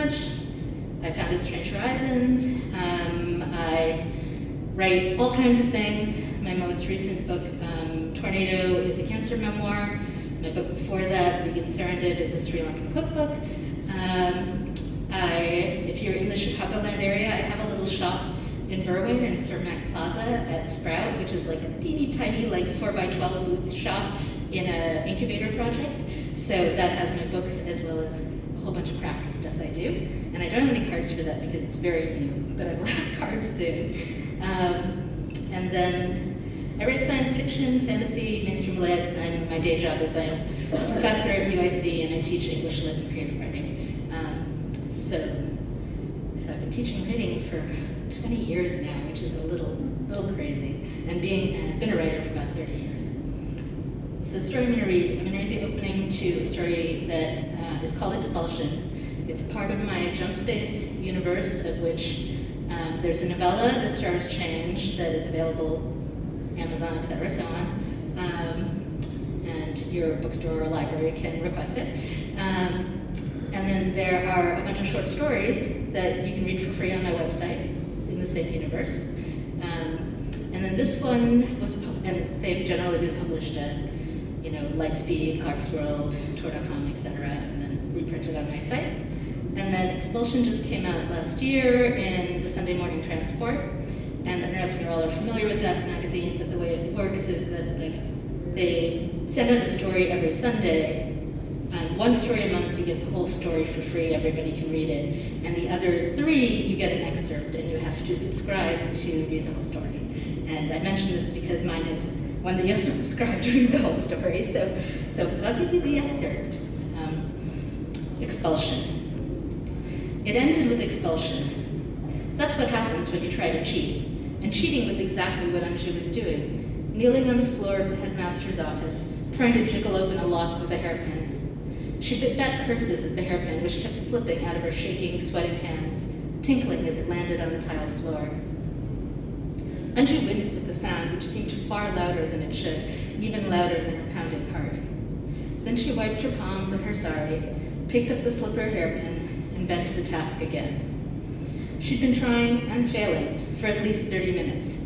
Mohanraj. I founded Strange Horizons. I write all kinds of things. My most recent book, Tornado, is a cancer memoir. My book before that, Vegan Serendip, is a Sri Lankan cookbook. If you're in the Chicagoland area, I have a little shop in Berwyn in Cermak Plaza at Sprout, which is like a teeny tiny, like 4x12 booth shop in an incubator project. So that has my books as well as a whole bunch of crafty stuff I do. And I don't have any cards for that because it's very new, but I will have cards soon. And then I write science fiction, fantasy, mainstream lit. My day job is I'm a professor at UIC and I teach English lit and creative writing. So I've been teaching writing for 20 years now, which is a little crazy, and been a writer for about 30 years. So the story I'm going to read the opening to a story that is called Expulsion. It's part of my Jump Space universe, of which there's a novella, The Stars Change, that is available Amazon, etc., so on, and your bookstore or library can request it. And then there are a bunch of short stories that you can read for free on my website in the same universe. And then this one was, and they've generally been published at, Lightspeed, Clarkesworld, Tor.com, etc., and then reprinted on my site. And then Expulsion just came out last year in the Sunday Morning Transport. And I don't know if you all are familiar with that magazine, but the way it works is that they send out a story every Sunday. One story a month, you get the whole story for free, everybody can read it. And the other 3, you get an excerpt, and you have to subscribe to read the whole story. And I mention this because mine is one that you have to subscribe to read the whole story. So I'll give you the excerpt. Expulsion. It ended with expulsion. That's what happens when you try to cheat. And cheating was exactly what Anju was doing, kneeling on the floor of the headmaster's office, trying to jiggle open a lock with a hairpin. She bit back curses at the hairpin, which kept slipping out of her shaking, sweating hands, tinkling as it landed on the tile floor. Anju winced at the sound, which seemed far louder than it should, even louder than her pounding heart. Then she wiped her palms on her sari, picked up the slipper hairpin, and bent to the task again. She'd been trying and failing for at least 30 minutes,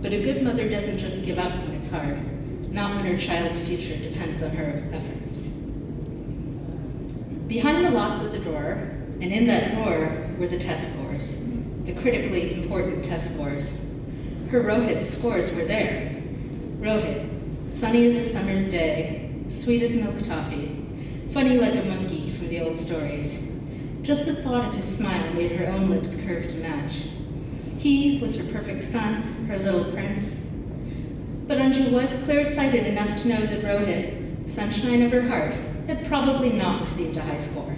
but a good mother doesn't just give up when it's hard, not when her child's future depends on her efforts. Behind the lock was a drawer, and in that drawer were the test scores, the critically important test scores. Her Rohit scores were there. Rohit, sunny as a summer's day, sweet as milk toffee, funny like a monkey from the old stories. Just the thought of his smile made her own lips curve to match. He was her perfect son, her little prince. But Anju was clear-sighted enough to know that Rohit, sunshine of her heart, had probably not received a high score.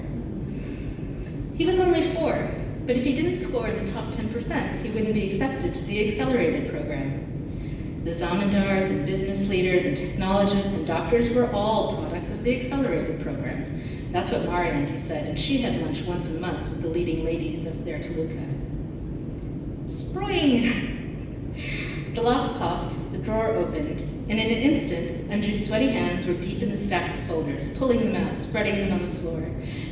He was only 4, but if he didn't score in the top 10%, he wouldn't be accepted to the accelerated program. The zamindars and business leaders and technologists and doctors were all products of the accelerated program. That's what Marianti said, and she had lunch once a month with the leading ladies of their Toluca. Spring! The lock popped, the drawer opened, and in an instant, Anju's sweaty hands were deep in the stacks of folders, pulling them out, spreading them on the floor.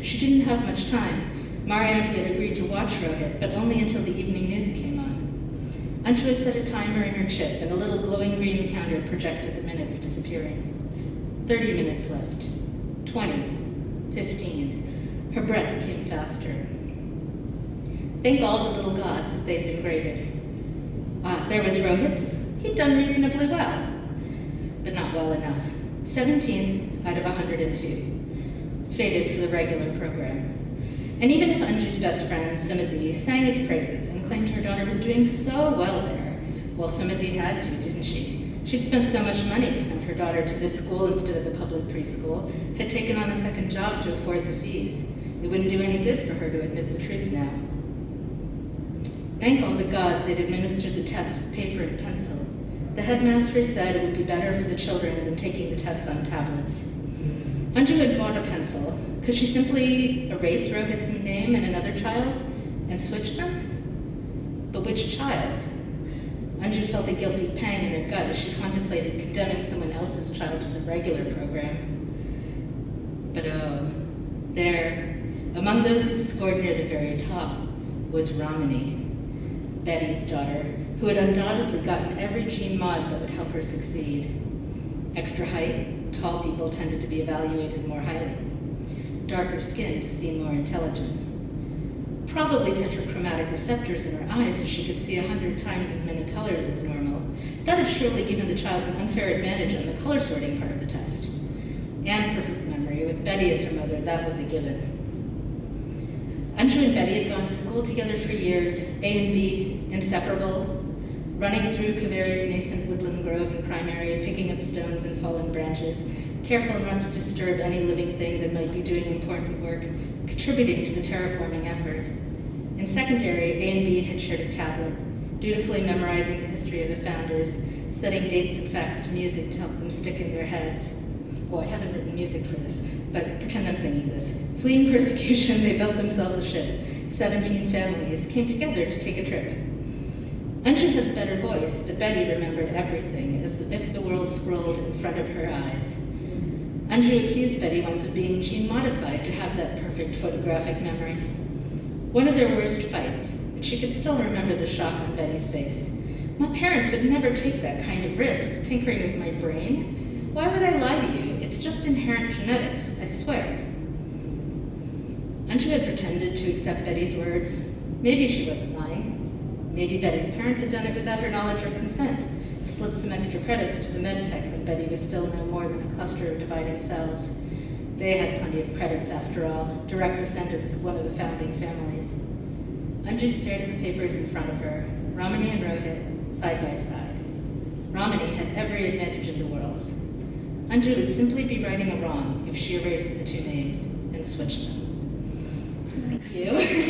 She didn't have much time. Marianti had agreed to watch Rohit, but only until the evening news came on. Anju had set a timer in her chip, and a little glowing green counter projected the minutes disappearing. 30 minutes left. 20. 15. Her breath came faster. Thank all the little gods that they'd been graded. There was Rohit's. He'd done reasonably well, but not well enough. 17th out of 102. Fated for the regular program. And even if Anju's best friend, Sumati, sang its praises and claimed her daughter was doing so well there, well, Sumati had to, didn't she? She'd spent so much money to send her daughter to this school instead of the public preschool, had taken on a second job to afford the fees. It wouldn't do any good for her to admit the truth now. Thank all the gods they'd administered the tests with paper and pencil. The headmaster said it would be better for the children than taking the tests on tablets. Anju had bought a pencil. Could she simply erase Rohit's name and another child's and switch them? But which child? Anju felt a guilty pang in her gut as she contemplated condemning someone else's child to the regular program. But oh, there, Among those that scored near the very top was Ramani, Betty's daughter, who had undoubtedly gotten every gene mod that would help her succeed. Extra height, tall people tended to be evaluated more highly. Darker skin to seem more intelligent. Probably tetrachromatic receptors in her eyes so she could see 100 times as many colors as normal. That had surely given the child an unfair advantage on the color sorting part of the test. And perfect memory, with Betty as her mother, that was a given. Anju and Betty had gone to school together for years, A and B, inseparable, running through Kaveri's nascent woodland grove in primary, picking up stones and fallen branches, careful not to disturb any living thing that might be doing important work, contributing to the terraforming effort. In secondary, A and B had shared a tablet, dutifully memorizing the history of the founders, setting dates and facts to music to help them stick in their heads. Oh, I haven't written music for this, but pretend I'm singing this. Fleeing persecution, they built themselves a ship. 17 families came together to take a trip. Anju had a better voice, but Betty remembered everything, as if the world scrolled in front of her eyes. Anju accused Betty once of being gene-modified to have that perfect photographic memory. One of their worst fights, but she could still remember the shock on Betty's face. My parents would never take that kind of risk, tinkering with my brain. Why would I lie to you? It's just inherent genetics, I swear. Anju had pretended to accept Betty's words. Maybe she wasn't lying. Maybe Betty's parents had done it without her knowledge or consent, slipped some extra credits to the medtech when Betty was still no more than a cluster of dividing cells. They had plenty of credits after all, direct descendants of one of the founding families. Anju stared at the papers in front of her, Ramani and Rohit, side by side. Ramani had every advantage in the world. Anju would simply be righting a wrong if she erased the two names and switched them. Thank you.